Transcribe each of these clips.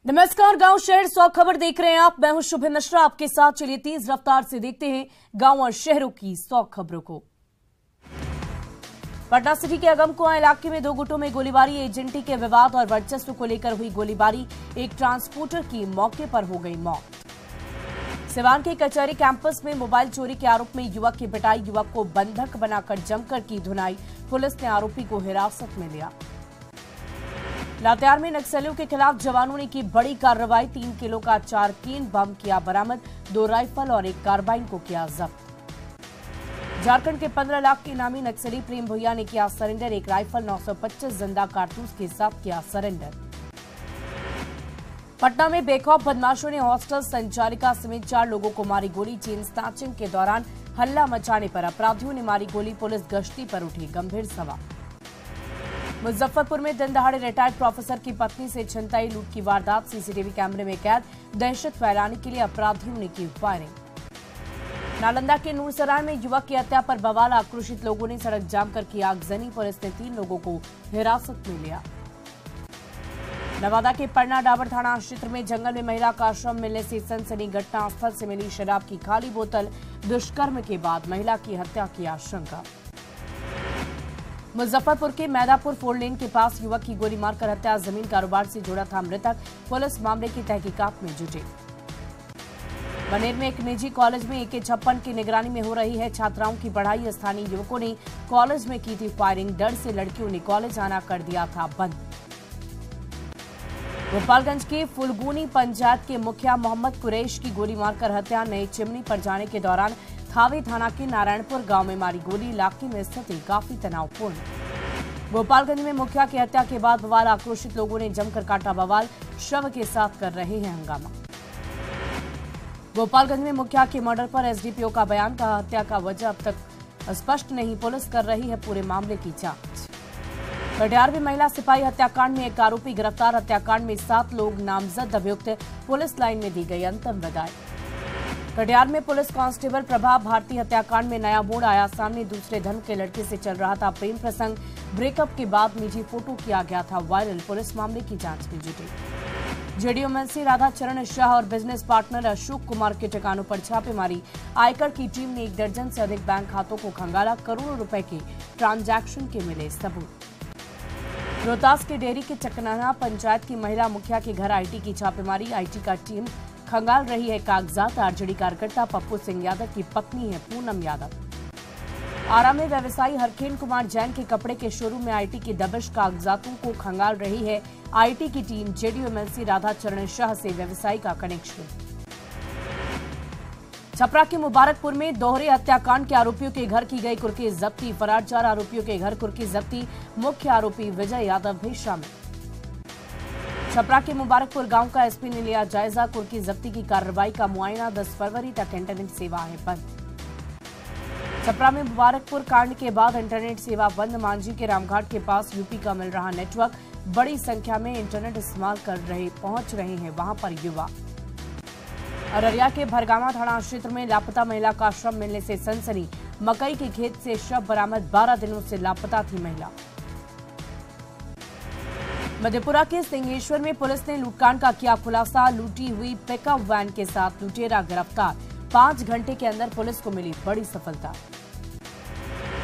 नमस्कार, गांव शहर 100 खबर देख रहे हैं आप। मैं हूं शुभ मिश्रा आपके साथ। चलिए तेज रफ्तार से देखते हैं गांव और शहरों की 100 खबरों को। पटना सिटी के अगमकुआं इलाके में 2 गुटों में गोलीबारी। एजेंटी के विवाद और वर्चस्व को लेकर हुई गोलीबारी। एक ट्रांसपोर्टर की मौके पर हो गई मौत। सिवान के कचहरी कैंपस में मोबाइल चोरी के आरोप में युवक की पिटाई। युवक को बंधक बनाकर जमकर की धुनाई। पुलिस ने आरोपी को हिरासत में लिया। लातेहार में नक्सलियों के खिलाफ जवानों ने की बड़ी कार्रवाई। 3 किलो का 4 कीन बम किया बरामद। 2 राइफल और 1 कार्बाइन को किया जब्त। झारखंड के 15 लाख के इनामी नक्सली प्रेम भुइया ने किया सरेंडर। 1 राइफल 925 जिंदा कारतूस के साथ किया सरेंडर। पटना में बेखौफ बदमाशों ने हॉस्टल संचालिका समेत 4 लोगों को मारी गोली। चेन स्नैचिंग के दौरान हल्ला मचाने पर अपराधियों ने मारी गोली। पुलिस गश्ती पर उठी, गंभीर सवाल। मुजफ्फरपुर में दिन दहाड़े रिटायर्ड प्रोफेसर की पत्नी से छिनताई लूट की वारदात। सीसीटीवी कैमरे में कैद। दहशत फैलाने के लिए अपराधियों ने की फायरिंग। नालंदा के नूरसराय में युवक की हत्या पर बवाल। आक्रोशित लोगों ने सड़क जाम कर की आगजनी। पुलिस ने 3 लोगों को हिरासत में लिया। नवादा के पटना डाबर थाना क्षेत्र में जंगल में महिला का शव मिलने से सनसनी। घटनास्थल से मिली शराब की खाली बोतल। दुष्कर्म के बाद महिला की हत्या की आशंका। मुजफ्फरपुर के मैदापुर 4 लेन के पास युवक की गोली मारकर हत्या। जमीन कारोबार से जुड़ा था मृतक। पुलिस मामले की तहकीकात में जुटी। बनेर में एक निजी कॉलेज में AK-56 की निगरानी में हो रही है छात्राओं की पढ़ाई। स्थानीय युवकों ने कॉलेज में की थी फायरिंग। डर से लड़कियों ने कॉलेज आना कर दिया था बंद। गोपालगंज के फुलगुनी पंचायत के मुखिया मोहम्मद कुरैश की गोली मारकर हत्या। नई चिमनी पर जाने के दौरान थावे थाना के नारायणपुर गांव में मारी गोली। इलाके में स्थिति काफी तनावपूर्ण। गोपालगंज में मुखिया की हत्या के बाद बवाल। आक्रोशित लोगों ने जमकर काटा बवाल। शव के साथ कर रहे हैं हंगामा। गोपालगंज में मुखिया के मर्डर पर SDPO का बयान। कहा, हत्या का वजह अब तक स्पष्ट नहीं। पुलिस कर रही है पूरे मामले की जांच। कटिहार में महिला सिपाही हत्याकांड में 1 आरोपी गिरफ्तार। हत्याकांड में 7 लोग नामजद। अभियुक्त पुलिस लाइन में दी गई अंतिम विदाई। कटिहार में पुलिस कांस्टेबल प्रभा भारती हत्याकांड में नया मोड़ आया सामने। दूसरे धर्म के लड़के से चल रहा था प्रेम प्रसंग। ब्रेकअप के बाद निजी फोटो किया गया था वायरल। पुलिस मामले की जांच में जुटी। JDO मंत्री राधा चरण शाह और बिजनेस पार्टनर अशोक कुमार के ठिकानों पर छापेमारी। आयकर की टीम ने 1 दर्जन से अधिक बैंक खातों को खंगाला। करोड़ों रुपए के ट्रांजैक्शन के मिले सबूत। रोहतास के डेहरी के चकनाना पंचायत की महिला मुखिया के घर IT की छापेमारी। IT का टीम खंगाल रही है कागजात। आरजेडी कार्यकर्ता पप्पू सिंह यादव की पत्नी है पूनम यादव। आरा में व्यवसायी हरखेन कुमार जैन के कपड़े के शोरूम में IT की दबिश। कागजातों को खंगाल रही है IT की टीम। JDO मंत्री राधा चरण शाह से व्यवसायी का कनेक्शन। छपरा के मुबारकपुर में दोहरे हत्याकांड के आरोपियों के घर की गई कुर्की जब्ती। फरार 4 आरोपियों के घर कुर्की जब्ती। मुख्य आरोपी विजय यादव भी शामिल। छपरा के मुबारकपुर गांव का SP ने लिया जायजा। कुर्की जब्ती की कार्रवाई का मुआयना। 10 फरवरी तक इंटरनेट सेवा है बंद। छपरा में मुबारकपुर कांड के बाद इंटरनेट सेवा बंद। मांझी के रामघाट के पास UP का मिल रहा नेटवर्क। बड़ी संख्या में इंटरनेट इस्तेमाल पहुंच रहे हैं वहां पर युवा। अररिया के भरगामा थाना क्षेत्र में लापता महिला का शव मिलने से सनसनी। मकई के खेत से शव बरामद। 12 दिनों से लापता थी महिला। मधेपुरा के सिंहेश्वर में पुलिस ने लूटकांड का किया खुलासा। लूटी हुई पिकअप वैन के साथ लुटेरा गिरफ्तार। 5 घंटे के अंदर पुलिस को मिली बड़ी सफलता।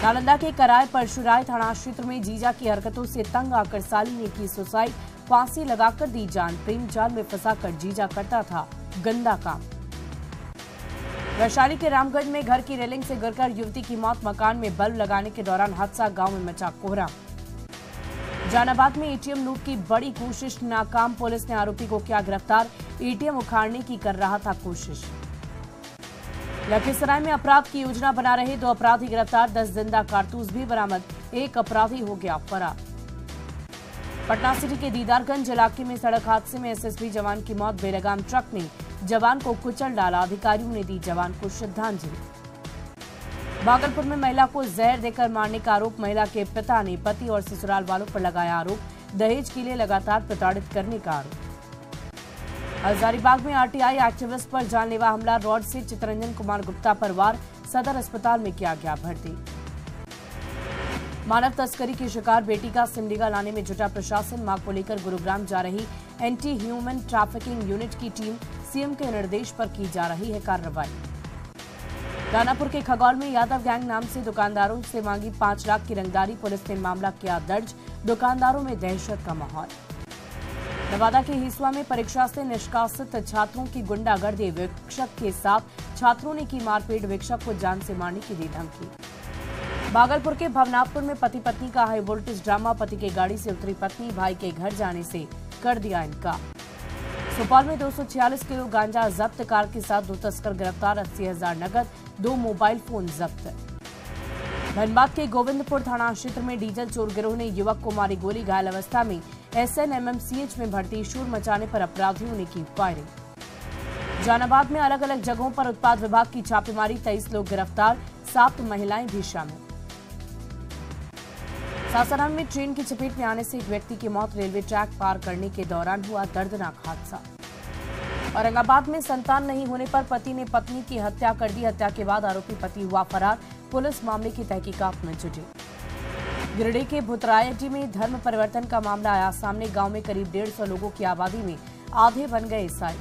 नालंदा के कराय परशुराय थाना क्षेत्र में जीजा की हरकतों से तंग आकर साली ने की सुसाइड। फांसी लगाकर दी जान। प्रेम जाल में फंसाकर जीजा करता था गंदा काम। वैशाली के रामगंज में घर की रेलिंग से गिरकर युवती की मौत। मकान में बल्ब लगाने के दौरान हादसा। गांव में मचा कोहराम। जहानाबाद में ATM लूट की बड़ी कोशिश नाकाम। पुलिस ने आरोपी को किया गिरफ्तार। ATM उखाड़ने की कर रहा था कोशिश। लखीसराय में अपराध की योजना बना रहे 2 अपराधी गिरफ्तार। 10 जिंदा कारतूस भी बरामद। 1 अपराधी हो गया फरार। पटना सिटी के दीदारगंज इलाके में सड़क हादसे में SSB जवान की मौत। बेलगाम ट्रक ने जवान को कुचल डाला। अधिकारियों ने दी जवान को श्रद्धांजलि। भागलपुर में महिला को जहर देकर मारने का आरोप। महिला के पिता ने पति और ससुराल वालों पर लगाया आरोप। दहेज के लिए लगातार प्रताड़ित करने का आरोप। हजारीबाग में RTI एक्टिविस्ट पर जानलेवा हमला। रॉड से चितरंजन कुमार गुप्ता पर वार। सदर अस्पताल में किया गया भर्ती। मानव तस्करी की शिकार बेटी का सिमडेगा लाने में जुटा प्रशासन। मांग को लेकर गुरुग्राम जा रही एंटी ह्यूमन ट्रैफिकिंग यूनिट की टीम। सीएम के निर्देश पर की जा रही है कार्रवाई। दानापुर के खगौल में यादव गैंग नाम से दुकानदारों से मांगी 5 लाख की रंगदारी। पुलिस ने मामला किया दर्ज। दुकानदारों में दहशत का माहौल। नवादा के हिसुआ में परीक्षा से निष्कासित छात्रों की गुंडागर्दी। शिक्षक के साथ छात्रों ने की मारपीट। शिक्षक को जान से मारने की दी धमकी। भागलपुर के भवनापुर में पति पत्नी का हाई वोल्टेज ड्रामा। पति की गाड़ी से उतरी पत्नी, भाई के घर जाने से कर दिया इनकार। सुपौल में 246 किलो गांजा जब्त। कार के साथ 2 तस्कर गिरफ्तार। 80,000 नकद, 2 मोबाइल फोन जब्त। धनबाद के गोविंदपुर थाना क्षेत्र में डीजल चोर गिरोह ने युवक को मारी गोली। घायल अवस्था में SNMMCH में भर्ती। शोर मचाने पर अपराधियों ने की फायरिंग। जहानाबाद में अलग अलग जगहों पर उत्पाद विभाग की छापेमारी। 23 लोग गिरफ्तार, 7 महिलाएं भी शामिल। सासाराम में ट्रेन की चपेट में आने से एक व्यक्ति की मौत। रेलवे ट्रैक पार करने के दौरान हुआ दर्दनाक हादसा। औरंगाबाद में संतान नहीं होने पर पति ने पत्नी की हत्या कर दी। हत्या के बाद आरोपी पति हुआ फरार। पुलिस मामले की तहकीकात में जुटी। गिरिडीह के भुतरायटी में धर्म परिवर्तन का मामला आया सामने। गांव में करीब 150 लोगों की आबादी में आधे बन गए ईसाई।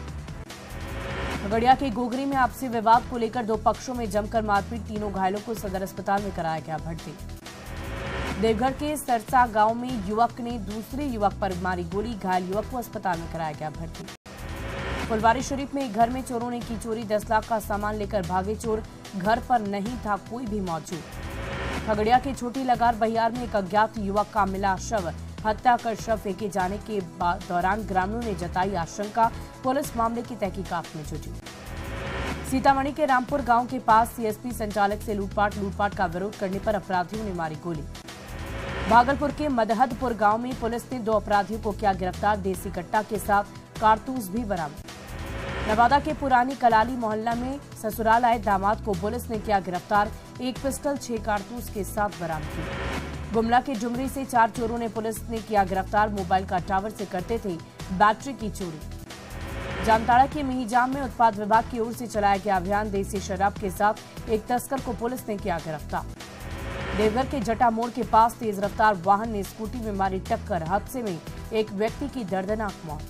खगड़िया के गोगरी में आपसी विवाद को लेकर 2 पक्षों में जमकर मारपीट। 3 घायलों को सदर अस्पताल में कराया गया भर्ती। देवघर के सरसा गांव में युवक ने दूसरे युवक पर मारी गोली। घायल युवक को अस्पताल में कराया गया भर्ती। फुलवारीशरीफ में एक घर में चोरों ने की चोरी। 10 लाख का सामान लेकर भागे चोर। घर पर नहीं था कोई भी मौजूद। खगड़िया के छोटी लगार बहियार में एक अज्ञात युवक का मिला शव। हत्या कर शव फेंके जाने के दौरान ग्रामीणों ने जताई आशंका। पुलिस मामले की तहकीकात में जुटी। सीतामढ़ी के रामपुर गांव के पास CSP संचालक से लूटपाट का विरोध करने पर अपराधियों ने मारी गोली। भागलपुर के मदहदपुर गांव में पुलिस ने 2 अपराधियों को किया गिरफ्तार। देसी कट्टा के साथ कारतूस भी बरामद। नवादा के पुरानी कलाली मोहल्ला में ससुराल आए दामाद को पुलिस ने किया गिरफ्तार। 1 पिस्टल 6 कारतूस के साथ बरामद की। गुमला के जुमरी से 4 चोरों ने पुलिस ने किया गिरफ्तार। मोबाइल का टावर से करते थे बैटरी की चोरी। जामताड़ा के मिहिजाम में उत्पाद विभाग की ओर से चलाया गया अभियान। देसी शराब के साथ एक तस्कर को पुलिस ने किया गिरफ्तार। देवघर के जटा मोड़ के पास तेज रफ्तार वाहन ने स्कूटी में मारी टक्कर। हादसे में एक व्यक्ति की दर्दनाक मौत।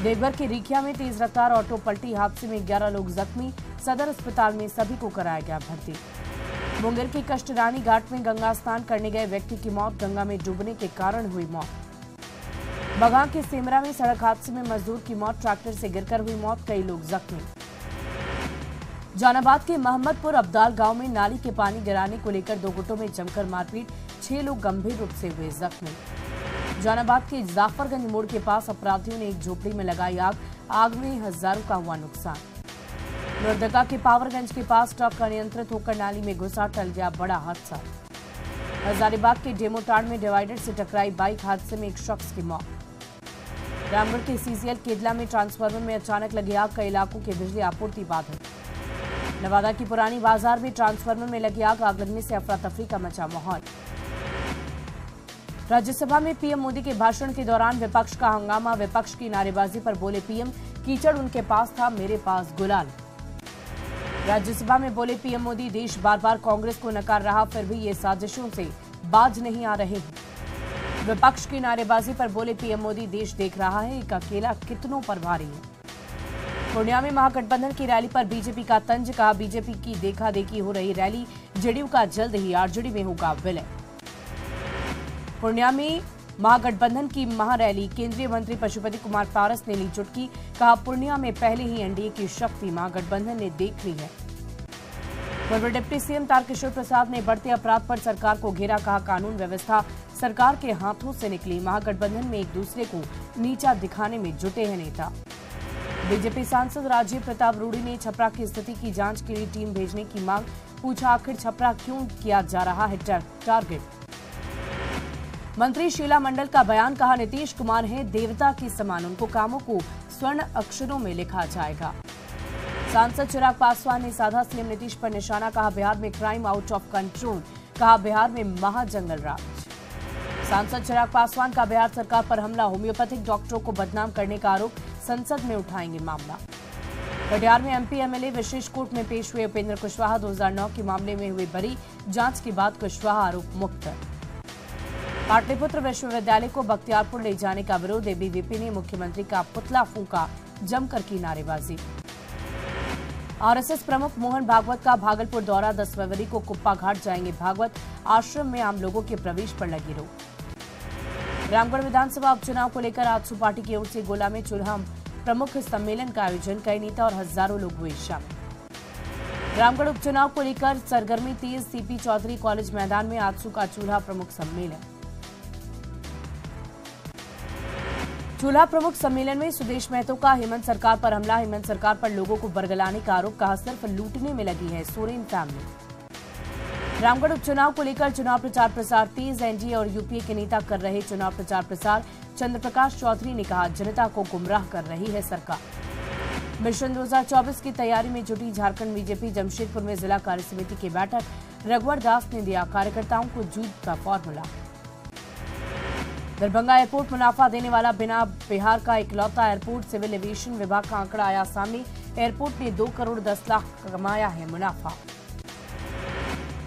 देवघर के रिखिया में तेज रफ्तार ऑटो पलटी। हादसे में 11 लोग जख्मी। सदर अस्पताल में सभी को कराया गया भर्ती। मुंगेर के कष्टरानी घाट में गंगा स्नान करने गए व्यक्ति की मौत। गंगा में डूबने के कारण हुई मौत। बगां के सेमरा में सड़क हादसे में मजदूर की मौत। ट्रैक्टर से गिरकर हुई मौत, कई लोग जख्मी। जहानाबाद के मोहम्मदपुर अब्दाल गांव में नाली के पानी गिराने को लेकर 2 गुटों में जमकर मारपीट। 6 लोग गंभीर रूप से हुए जख्मी। जहानाबाद के जाफरगंज मोड़ के पास अपराधियों ने एक झोपड़ी में लगाई आग। आग में हजारों का हुआ नुकसान। लोहरदगा के पावरगंज के पास ट्रक अनियंत्रित होकर नाली में घुसा, टल गया बड़ा हादसा। हजारीबाग के डेमोटाड़ में डिवाइडर से टकराई बाइक। हादसे में एक शख्स की मौत। रामगढ़ के CCL केदला में ट्रांसफार्मर में अचानक लगी आग। कई इलाकों की बिजली आपूर्ति बाधित। नवादा की पुरानी बाजार में ट्रांसफार्मर में लगी आग। आग लगने से अफरा तफरी का मचा माहौल। राज्यसभा में PM मोदी के भाषण के दौरान विपक्ष का हंगामा। विपक्ष की नारेबाजी पर बोले PM, कीचड़ उनके पास था, मेरे पास गुलाल। राज्यसभा में बोले PM मोदी, देश बार बार कांग्रेस को नकार रहा, फिर भी ये साजिशों से बाज नहीं आ रहे हैं। विपक्ष की नारेबाजी पर बोले PM मोदी, देश देख रहा है एक अकेला कितनों पर भारी है। पूर्णिया में महागठबंधन की रैली पर बीजेपी का तंज। कहा बीजेपी की देखा देखी हो रही रैली, JDU का जल्द ही RJD में होगा विलय। पूर्णिया में महागठबंधन की महारैली, केंद्रीय मंत्री पशुपति कुमार पारस ने ली चुटकी। कहा पूर्णिया में पहले ही NDA की शक्ति महागठबंधन ने देख ली है। पूर्व डिप्टी CM तारकिशोर प्रसाद ने बढ़ते अपराध पर सरकार को घेरा। कहा कानून व्यवस्था सरकार के हाथों से निकली। महागठबंधन में एक दूसरे को नीचा दिखाने में जुटे हैं नेता। बीजेपी सांसद राजीव प्रताप रूडी ने छपरा की स्थिति की जांच के लिए टीम भेजने की मांग। पूछा आखिर छपरा क्यों किया जा रहा है टारगेट। मंत्री शीला मंडल का बयान। कहा नीतीश कुमार हैं देवता के समान, उनको कामों को स्वर्ण अक्षरों में लिखा जाएगा। सांसद चिराग पासवान ने साधा CM नीतीश पर निशाना। कहा बिहार में क्राइम आउट ऑफ कंट्रोल। कहा बिहार में महाजंगल राज। सांसद चिराग पासवान का बिहार सरकार पर हमला। होम्योपैथिक डॉक्टरों को बदनाम करने का आरोप। संसद में उठाएंगे मामला। कटिहार में एमपी एमएलए विशेष कोर्ट में पेश हुए। उपेंद्र कुशवाहा 2009 के मामले में हुए बरी, जांच के बाद कुशवाहा आरोप मुक्त। पाटलिपुत्र विश्वविद्यालय को बख्तियारपुर ले जाने का विरोध, एबीवीपी ने मुख्यमंत्री का पुतला फूंका, जमकर की नारेबाजी। आरएसएस प्रमुख मोहन भागवत का भागलपुर दौरा, 10 फरवरी को कुप्पा घाट जाएंगे भागवत। आश्रम में आम लोगों के प्रवेश पर लगी रोक। रामगढ़ विधानसभा उपचुनाव को लेकर आजसू पार्टी की ओर से गोला में चूल्हा प्रमुख सम्मेलन का आयोजन, कई नेता और हजारों लोग हुए शामिल। रामगढ़ उपचुनाव को लेकर सरगर्मी तेज, सीपी चौधरी कॉलेज मैदान में आजसू का चूल्हा प्रमुख सम्मेलन। चूल्हा प्रमुख सम्मेलन में सुदेश महतो का हेमंत सरकार पर हमला, हेमंत सरकार पर लोगों को बरगलाने का आरोप, कहा सिर्फ लूटने में लगी है सोरेन फैमिली। रामगढ़ उपचुनाव को लेकर चुनाव प्रचार प्रसार तेज, एनडीए और यूपीए के नेता कर रहे चुनाव प्रचार प्रसार। चंद्रप्रकाश चौधरी ने कहा, जनता को गुमराह कर रही है सरकार। मिशन 2024 की तैयारी में जुटी झारखंड बीजेपी, जमशेदपुर में जिला कार्य समिति की बैठक, रघुवर दास ने दिया कार्यकर्ताओं को जीत का फॉर्मूला। दरभंगा एयरपोर्ट मुनाफा देने वाला बिहार का इकलौता एयरपोर्ट, सिविल एविएशन विभाग का आंकड़ा आया सामने, एयरपोर्ट ने 2 करोड़ 10 लाख कमाया है मुनाफा।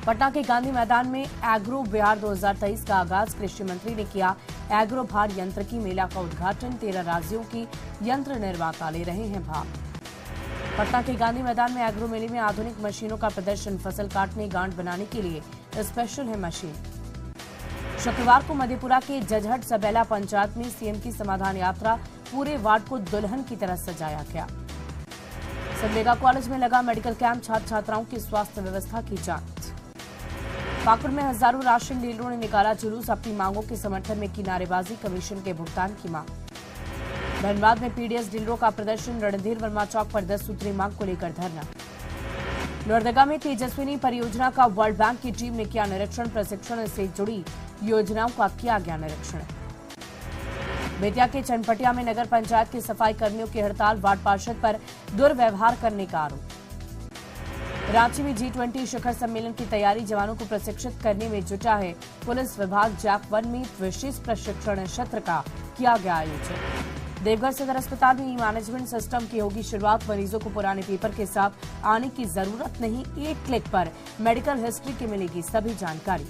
पटना के गांधी मैदान में एग्रो बिहार 2023 का आगाज, कृषि मंत्री ने किया एग्रो भार यंत्र की मेला का उद्घाटन, 13 राज्यों की यंत्र निर्माता ले रहे हैं भाग। पटना के गांधी मैदान में एग्रो मेले में आधुनिक मशीनों का प्रदर्शन, फसल काटने गांठ बनाने के लिए स्पेशल है मशीन। शुक्रवार को मधेपुरा के जजहट सबैला पंचायत में सीएम की समाधान यात्रा, पूरे वार्ड को दुल्हन की तरह सजाया गया। सिमडेगा कॉलेज में लगा मेडिकल कैंप, छात्र छात्राओं की स्वास्थ्य व्यवस्था की जांच। पाकुड़ में हजारों राशन डीलरों ने निकाला जुलूस, अपनी मांगों के समर्थन में की नारेबाजी, कमीशन के भुगतान की मांग। धनबाद में पीडीएस डीलरों का प्रदर्शन, रणधीर वर्मा चौक पर 10 सूत्री मांग को लेकर धरना। लोहरदगा में तेजस्विनी परियोजना का वर्ल्ड बैंक की टीम ने किया निरीक्षण, प्रशिक्षण से जुड़ी योजनाओं का किया गया निरीक्षण। बेतिया के चनपटिया में नगर पंचायत के सफाई कर्मियों की हड़ताल, वार्ड पार्षद पर दुर्व्यवहार करने का आरोप। रांची में G20 शिखर सम्मेलन की तैयारी, जवानों को प्रशिक्षित करने में जुटा है पुलिस विभाग। जैक 1 में विशेष प्रशिक्षण सत्र का किया गया आयोजन। देवघर सदर अस्पताल में ई मैनेजमेंट सिस्टम की होगी शुरुआत, मरीजों को पुराने पेपर के साथ आने की जरूरत नहीं, एक क्लिक पर मेडिकल हिस्ट्री की मिलेगी सभी जानकारी।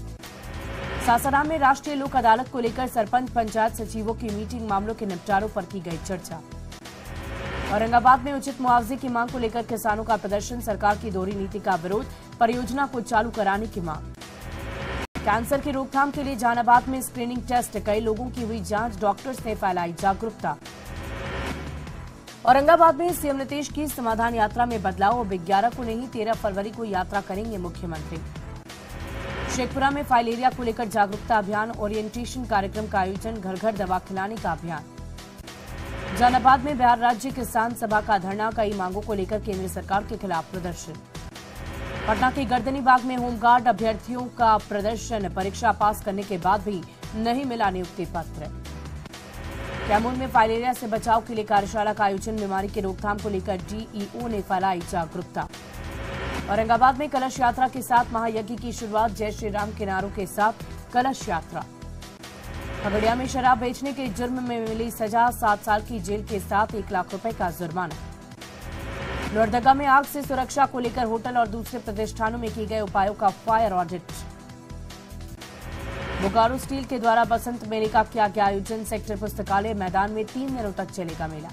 सासाराम में राष्ट्रीय लोक अदालत को लेकर सरपंच पंचायत सचिवों की मीटिंग, मामलों के निपटारों पर की गई चर्चा। औरंगाबाद में उचित मुआवजे की मांग को लेकर किसानों का प्रदर्शन, सरकार की दोहरी नीति का विरोध, परियोजना को चालू कराने की मांग। कैंसर की रोकथाम के लिए जहानाबाद में स्क्रीनिंग टेस्ट, कई लोगों की हुई जांच, डॉक्टर्स ने फैलाई जागरूकता। औरंगाबाद में सीएम नीतीश की समाधान यात्रा में बदलाव, अब 11 को नहीं 13 फरवरी को यात्रा करेंगे मुख्यमंत्री। शेखपुरा में फाइलेरिया को लेकर जागरूकता अभियान, ओरिएंटेशन कार्यक्रम का आयोजन, घर घर दवा खिलाने का अभियान। जहानाबाद में बिहार राज्य किसान सभा का धरना, कई मांगों को लेकर केंद्र सरकार के खिलाफ प्रदर्शन। पटना के गर्दनी बाग में होमगार्ड अभ्यर्थियों का प्रदर्शन, परीक्षा पास करने के बाद भी नहीं मिला नियुक्ति पत्र। कैमूर में फाइलेरिया से बचाव के लिए कार्यशाला का आयोजन, बीमारी की रोकथाम को लेकर डीईओ ने फैलाई जागरूकता। औरंगाबाद में कलश यात्रा के साथ महायज्ञ की शुरुआत, जय श्री राम के नारों के साथ कलश यात्रा। खगड़िया में शराब बेचने के जुर्म में मिली सजा, 7 साल की जेल के साथ 1 लाख रुपए का जुर्माना। लोहरदगा में आग से सुरक्षा को लेकर होटल और दूसरे प्रतिष्ठानों में किए गए उपायों का फायर ऑडिट। बोकारो स्टील के द्वारा बसंत मेले का किया गया आयोजन, सेक्टर पुस्तकालय मैदान में 3 दिनों तक चलेगा मेला।